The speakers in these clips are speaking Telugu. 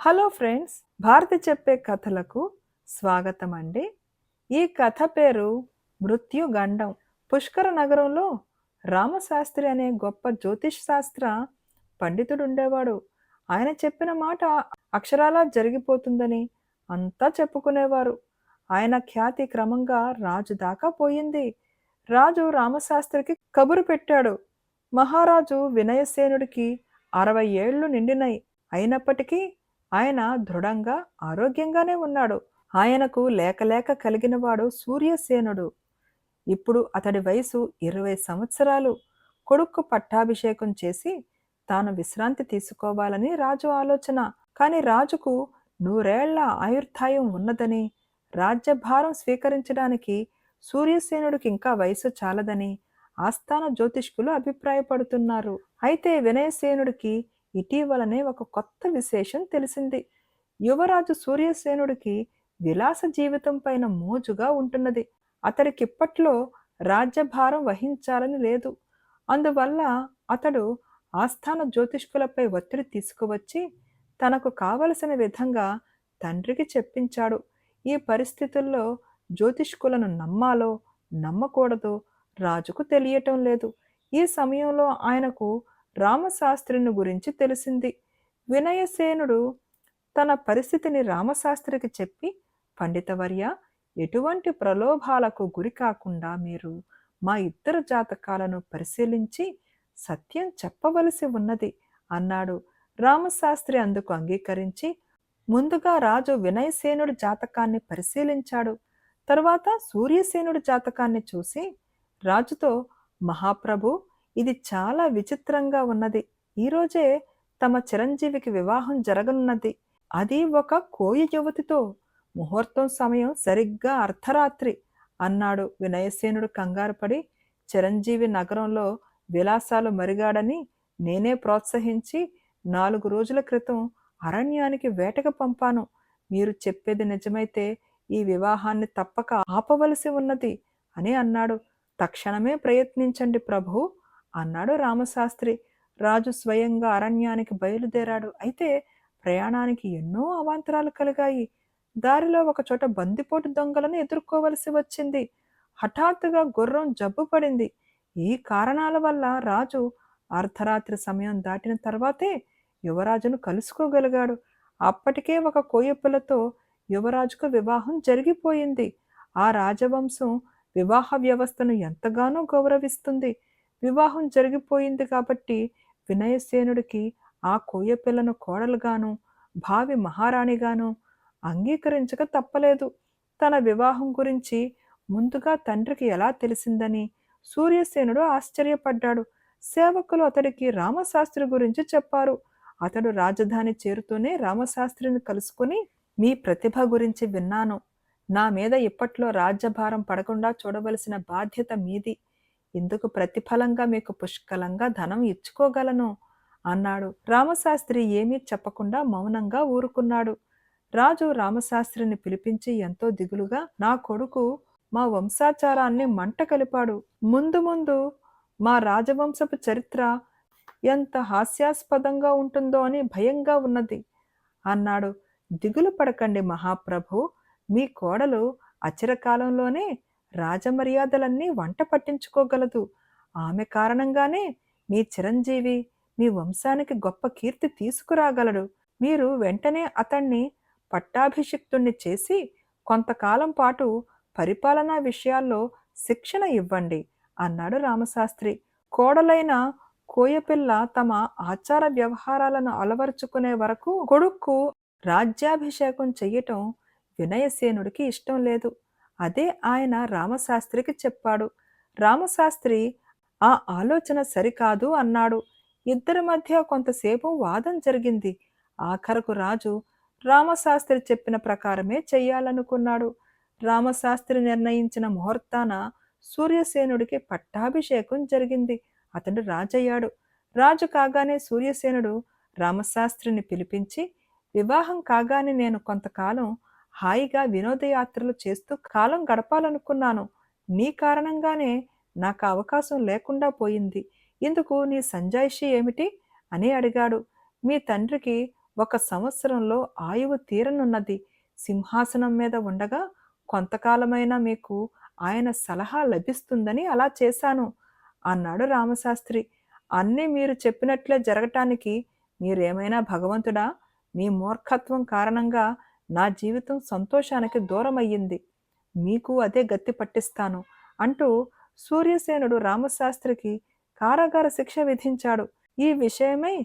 హలో ఫ్రెండ్స్, భారతి చెప్పే కథలకు స్వాగతం అండి. ఈ కథ పేరు మృత్యుగండం. పుష్కర నగరంలో రామశాస్త్రి అనే గొప్ప జ్యోతిష్ శాస్త్ర పండితుడుండేవాడు. ఆయన చెప్పిన మాట అక్షరాలా జరిగిపోతుందని అంతా చెప్పుకునేవారు. ఆయన ఖ్యాతి క్రమంగా రాజు దాకా పోయింది. రాజు రామశాస్త్రికి కబురు పెట్టాడు. మహారాజు వినయసేనుడికి 60 ఏళ్లు నిండినయి. అయినప్పటికీ ఆయన దృఢంగా ఆరోగ్యంగానే ఉన్నాడు. ఆయనకు లేక లేక కలిగినవాడు సూర్యసేనుడు. ఇప్పుడు అతడి వయసు 20 సంవత్సరాలు. కొడుక్కు పట్టాభిషేకం చేసి తాను విశ్రాంతి తీసుకోవాలని రాజు ఆలోచన. కాని రాజుకు 100 ఏళ్ల ఆయుర్దాయం ఉన్నదని, రాజ్యభారం స్వీకరించడానికి సూర్యసేనుడికి ఇంకా వయసు చాలదని ఆస్థాన జ్యోతిష్కులు అభిప్రాయపడుతున్నారు. అయితే వినయసేనుడికి ఇటీవలనే ఒక కొత్త విశేషం తెలిసింది. యువరాజు సూర్యసేనుడికి విలాస జీవితం పైన మోజుగా ఉంటున్నది. అతడికిప్పట్లో రాజ్యభారం వహించాలని లేదు. అందువల్ల అతడు ఆస్థాన జ్యోతిష్కులపై ఒత్తిడి తీసుకువచ్చి తనకు కావలసిన విధంగా తండ్రికి చెప్పించాడు. ఈ పరిస్థితుల్లో జ్యోతిష్కులను నమ్మాలో నమ్మకూడదో రాజుకు తెలియటం లేదు. ఈ సమయంలో ఆయనకు రామశాస్త్రిని గురించి తెలిసింది. వినయసేనుడు తన పరిస్థితిని రామశాస్త్రికి చెప్పి, పండితవర్య, ఎటువంటి ప్రలోభాలకు గురి కాకుండా మీరు మా ఇద్దరు జాతకాలను పరిశీలించి సత్యం చెప్పవలసి ఉన్నది అన్నాడు. రామశాస్త్రి అందుకు అంగీకరించి ముందుగా రాజు వినయసేనుడి జాతకాన్ని పరిశీలించాడు. తరువాత సూర్యసేనుడి జాతకాన్ని చూసి రాజుతో, మహాప్రభు, ఇది చాలా విచిత్రంగా ఉన్నది. ఈరోజే తమ చిరంజీవికి వివాహం జరగనున్నది. అది ఒక కోయ యువతితో. ముహూర్తం సమయం సరిగ్గా అర్ధరాత్రి అన్నాడు. వినయసేనుడు కంగారుపడి, చిరంజీవి నగరంలో విలాసాలు మరిగాడని నేనే ప్రోత్సహించి 4 రోజుల క్రితం అరణ్యానికి వేటకు పంపాను. మీరు చెప్పేది నిజమైతే ఈ వివాహాన్ని తప్పక ఆపవలసి ఉన్నది అని అన్నాడు. తక్షణమే ప్రయత్నించండి ప్రభు అన్నాడు రామశాస్త్రి. రాజు స్వయంగా అరణ్యానికి బయలుదేరాడు. అయితే ప్రయాణానికి ఎన్నో అవాంతరాలు కలిగాయి. దారిలో ఒకచోట బందిపోటు దొంగలను ఎదుర్కోవలసి వచ్చింది. హఠాత్తుగా గుర్రం జబ్బు పడింది. ఈ కారణాల వల్ల రాజు అర్ధరాత్రి సమయం దాటిన తర్వాతే యువరాజును కలుసుకోగలిగాడు. అప్పటికే ఒక కోయపిల్లతో యువరాజుకు వివాహం జరిగిపోయింది. ఆ రాజవంశం వివాహ వ్యవస్థను ఎంతగానో గౌరవిస్తుంది. వివాహం జరిగిపోయింది కాబట్టి వినయసేనుడికి ఆ కోయపిల్లను కోడలుగాను, భావి మహారాణిగాను అంగీకరించక తప్పలేదు. తన వివాహం గురించి ముందుగా తండ్రికి ఎలా తెలిసిందని సూర్యసేనుడు ఆశ్చర్యపడ్డాడు. సేవకులు అతడికి రామశాస్త్రి గురించి చెప్పారు. అతడు రాజధాని చేరుతూనే రామశాస్త్రిని కలుసుకుని, మీ ప్రతిభ గురించి విన్నాను. నా మీద ఇప్పట్లో రాజ్యభారం పడకుండా చూడవలసిన బాధ్యత మీది. ఇందుకు ప్రతిఫలంగా మీకు పుష్కలంగా ధనం ఇచ్చుకోగలను అన్నాడు. రామశాస్త్రి ఏమీ చెప్పకుండా మౌనంగా ఊరుకున్నాడు. రాజు రామశాస్త్రిని పిలిపించి ఎంతో దిగులుగా, నా కొడుకు మా వంశాచారాన్ని మంట కలిపాడు. ముందు ముందు మా రాజవంశపు చరిత్ర ఎంత హాస్యాస్పదంగా ఉంటుందో అని భయంగా ఉన్నది అన్నాడు. దిగులు పడకండి మహాప్రభు, మీ కోడలు అచిరకాలంలోనే రాజమర్యాదలన్నీ వంట పట్టించుకోగలదు. ఆమె కారణంగానే మీ చిరంజీవి మీ వంశానికి గొప్ప కీర్తి తీసుకురాగలడు. మీరు వెంటనే అతన్ని పట్టాభిషిక్తుణ్ణి చేసి కొంతకాలం పాటు పరిపాలనా విషయాల్లో శిక్షణ ఇవ్వండి అన్నాడు రామశాస్త్రి. కోడలైన కోయపిల్ల తమ ఆచార వ్యవహారాలను అలవరుచుకునే వరకు కొడుక్కు రాజ్యాభిషేకం చెయ్యటం వినయసేనుడికి ఇష్టం లేదు. అదే ఆయన రామశాస్త్రికి చెప్పాడు. రామశాస్త్రి ఆ ఆలోచన సరికాదు అన్నాడు. ఇద్దరి మధ్య కొంతసేపు వాదం జరిగింది. ఆఖరకు రాజు రామశాస్త్రి చెప్పిన ప్రకారమే చెయ్యాలనుకున్నాడు. రామశాస్త్రి నిర్ణయించిన ముహూర్తాన సూర్యసేనుడికి పట్టాభిషేకం జరిగింది. అతడు రాజయ్యాడు. రాజు కాగానే సూర్యసేనుడు రామశాస్త్రిని పిలిపించి, వివాహం కాగానే నేను కొంతకాలం హాయిగా వినోదయాత్రలు చేస్తూ కాలం గడపాలనుకున్నాను. నీ కారణంగానే నాకు అవకాశం లేకుండా పోయింది. ఇందుకు నీ సంజాయిషి ఏమిటి అని అడిగాడు. మీ తండ్రికి 1 సంవత్సరంలో ఆయువు తీరనున్నది. సింహాసనం మీద ఉండగా కొంతకాలమైనా మీకు ఆయన సలహా లభిస్తుందని అలా చేశాను అన్నాడు రామశాస్త్రి. అన్నీ మీరు చెప్పినట్లే జరగటానికి మీరేమైనా భగవంతుడా? మీ మూర్ఖత్వం కారణంగా నా జీవితం సంతోషానికి దూరమయ్యింది. మీకు అదే గతి పట్టిస్తాను అంటూ సూర్యసేనుడు రామశాస్త్రికి కారాగార శిక్ష విధించాడు. ఈ విషయమై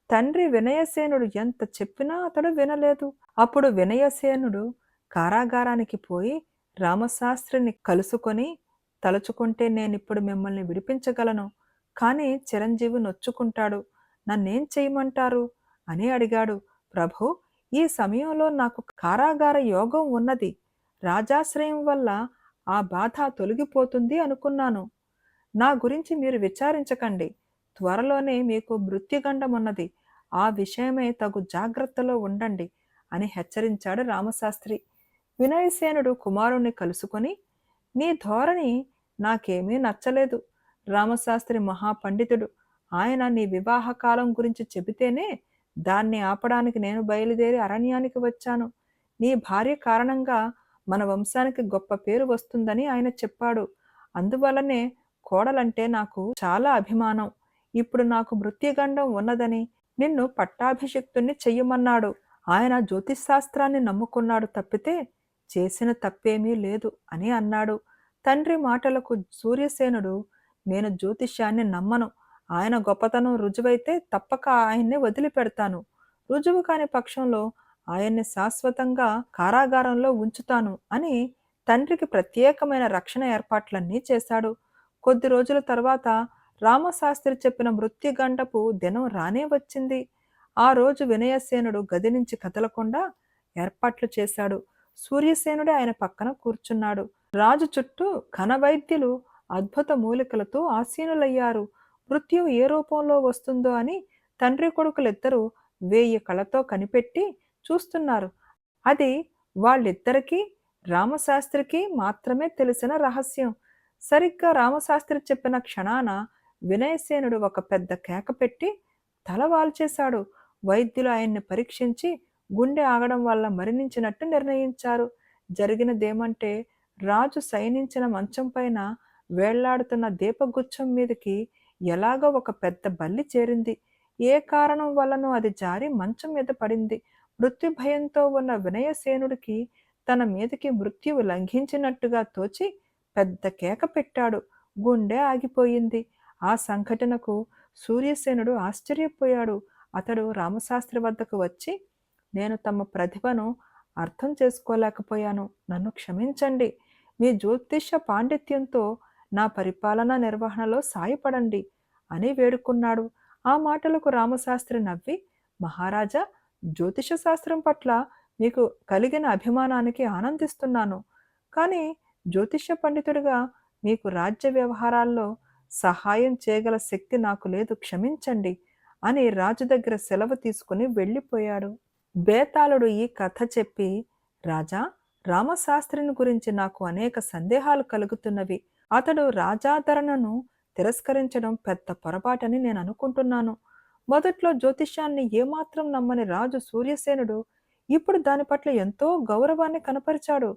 తండ్రి వినయసేనుడు ఎంత చెప్పినా అతడు వినలేదు. అప్పుడు వినయసేనుడు కారాగారానికి పోయి రామశాస్త్రిని కలుసుకొని, తలుచుకుంటే నేనిప్పుడు మిమ్మల్ని విడిపించగలను. కానీ చిరంజీవి నొచ్చుకుంటాడు. నన్నేం చేయమంటారు అని అడిగాడు. ప్రభూ, ఈ సమయంలో నాకు కారాగార యోగం ఉన్నది. రాజాశ్రయం వల్ల ఆ బాధ తొలగిపోతుంది అనుకున్నాను. నా గురించి మీరు విచారించకండి. త్వరలోనే మీకు మృత్యుగండమున్నది. ఆ విషయమై తగు జాగ్రత్తలో ఉండండి అని హెచ్చరించాడు రామశాస్త్రి. వినయసేనుడు కుమారుణ్ణి కలుసుకొని, నీ ధోరణి నాకేమీ నచ్చలేదు. రామశాస్త్రి మహాపండితుడు. ఆయన నీ వివాహ కాలం గురించి చెబితేనే దాన్ని ఆపడానికి నేను బయలుదేరి అరణ్యానికి వచ్చాను. నీ భార్య కారణంగా మన వంశానికి గొప్ప పేరు వస్తుందని ఆయన చెప్పాడు. అందువల్లనే కోడలంటే నాకు చాలా అభిమానం. ఇప్పుడు నాకు మృత్యుగండం ఉన్నదని నిన్ను పట్టాభిషిక్తుణ్ణి చెయ్యమన్నాడు. ఆయన జ్యోతిశాస్త్రాన్ని నమ్ముకున్నాడు తప్పితే చేసిన తప్పేమీ లేదు అని అన్నాడు. తండ్రి మాటలకు సూర్యసేనుడు, నేను జ్యోతిష్యాన్ని నమ్మను. ఆయన గొప్పతనం రుజువైతే తప్పక ఆయన్ని వదిలిపెడతాను. రుజువు కాని పక్షంలో ఆయన్ని శాశ్వతంగా కారాగారంలో ఉంచుతాను అని తండ్రికి ప్రత్యేకమైన రక్షణ ఏర్పాట్లన్నీ చేశాడు. కొద్ది రోజుల తర్వాత రామశాస్త్రి చెప్పిన మృత్యుగండపు దినం రానే వచ్చింది. ఆ రోజు వినయసేనుడు గది నుంచి కదలకుండా ఏర్పాట్లు చేశాడు. సూర్యసేనుడే ఆయన పక్కన కూర్చున్నాడు. రాజు చుట్టూ ఘనవైద్యులు అద్భుత మూలికలతో ఆసీనులయ్యారు. మృత్యువు ఏ రూపంలో వస్తుందో అని తండ్రి కొడుకులిద్దరూ 1000 కళ్ళతో కనిపెట్టి చూస్తున్నారు. అది వాళ్ళిద్దరికీ రామశాస్త్రికి మాత్రమే తెలిసిన రహస్యం. సరిగ్గా రామశాస్త్రి చెప్పిన క్షణాన వినయసేనుడు ఒక పెద్ద కేక పెట్టి తల వాల్చేశాడు. వైద్యులు ఆయన్ని పరీక్షించి గుండె ఆగడం వల్ల మరణించినట్టు నిర్ణయించారు. జరిగినదేమంటే, రాజు శయనించిన మంచం పైన వేళ్లాడుతున్న దీపగుచ్చం మీదకి ఎలాగో ఒక పెద్ద బల్లి చేరింది. ఏ కారణం వల్లనో అది జారి మంచం మీద పడింది. మృత్యు భయంతో ఉన్న వినయసేనుడికి తన మీదకి మృత్యువు లంఘించినట్టుగా తోచి పెద్ద కేక పెట్టాడు. గుండె ఆగిపోయింది. ఆ సంఘటనకు సూర్యసేనుడు ఆశ్చర్యపోయాడు. అతడు రామశాస్త్రి వద్దకు వచ్చి, నేను తమ ప్రతిభను అర్థం చేసుకోలేకపోయాను. నన్ను క్షమించండి. మీ జ్యోతిష పాండిత్యంతో నా పరిపాలనా నిర్వహణలో సాయపడండి అని వేడుకున్నాడు. ఆ మాటలకు రామశాస్త్రి నవ్వి, మహారాజా, జ్యోతిష శాస్త్రం పట్ల మీకు కలిగిన అభిమానానికి ఆనందిస్తున్నాను. కానీ జ్యోతిష పండితుడిగా మీకు రాజ్య వ్యవహారాల్లో సహాయం చేయగల శక్తి నాకు లేదు, క్షమించండి అని రాజు దగ్గర సెలవు తీసుకుని వెళ్ళిపోయాడు. బేతాళుడు ఈ కథ చెప్పి, రాజా, రామశాస్త్రిని గురించి నాకు అనేక సందేహాలు కలుగుతున్నవి. అతడు రాజాదరణను తిరస్కరించడం పెద్ద పొరపాటని నేను అనుకుంటున్నాను. మొదట్లో జ్యోతిష్యాన్ని ఏమాత్రం నమ్మని రాజు సూర్యసేనుడు ఇప్పుడు దాని పట్ల ఎంతో గౌరవాన్ని కనపరిచాడు.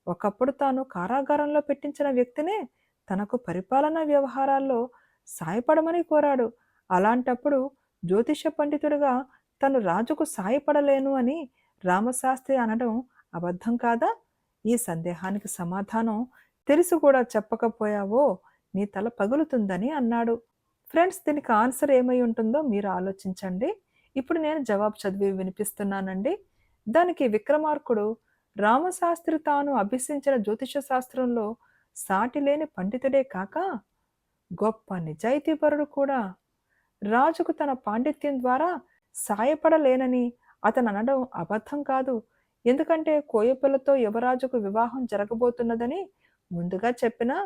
ఒకప్పుడు తాను కారాగారంలో పెట్టించిన వ్యక్తినే తనకు పరిపాలనా వ్యవహారాల్లో సాయపడమని కోరాడు. అలాంటప్పుడు జ్యోతిష పండితుడిగా తను రాజుకు సాయపడలేను అని రామశాస్త్రి అనడం అబద్ధం కాదా? ఈ సందేహానికి సమాధానం తెలిసి కూడా చెప్పకపోయావో నీ తల పగులుతుందని అన్నాడు. ఫ్రెండ్స్, దీనికి ఆన్సర్ ఏమై ఉంటుందో మీరు ఆలోచించండి. ఇప్పుడు నేను జవాబు చదివి వినిపిస్తున్నానండి. దానికి విక్రమార్కుడు, రామశాస్త్రి తాను అభ్యసించిన జ్యోతిష శాస్త్రంలో సాటిలేని పండితుడే కాక గొప్ప నిజాయితీపరుడు కూడా. రాజుకు తన పాండిత్యం ద్వారా సాయపడలేనని అతను అనడం అబద్ధం కాదు. ఎందుకంటే కోయపిల్లతో యువరాజుకు వివాహం జరగబోతున్నదని ముందుగా చెప్పినా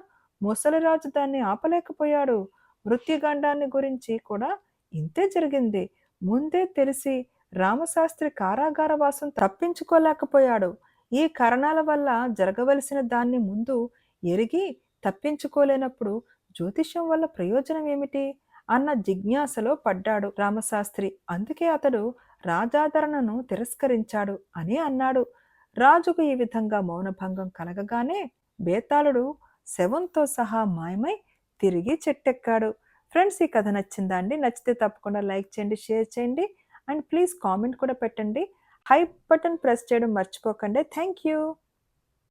ముసలిరాజు దాన్ని ఆపలేకపోయాడు. మృత్యుగండాన్ని గురించి కూడా ఇంతే జరిగింది. ముందే తెలిసి రామశాస్త్రి కారాగార వాసం తప్పించుకోలేకపోయాడు. ఈ కారణాల వల్ల జరగవలసిన దాన్ని ముందు ఎరిగి తప్పించుకోలేనప్పుడు జ్యోతిష్యం వల్ల ప్రయోజనం ఏమిటి అన్న జిజ్ఞాసలో పడ్డాడు రామశాస్త్రి. అందుకే అతడు రాజాదరణను తిరస్కరించాడు అని అన్నాడు. రాజుకు ఈ విధంగా మౌనభంగం కలగగానే బేతాళుడు శవంతో సహా మాయమై తిరిగి చెట్టెక్కాడు. ఫ్రెండ్స్, ఈ కథ నచ్చిందా అండి? నచ్చితే తప్పకుండా లైక్ చేయండి, షేర్ చేయండి అండ్ ప్లీజ్ కామెంట్ కూడా పెట్టండి. హైప్ బటన్ ప్రెస్ చేయడం మర్చిపోకండి. Thank you.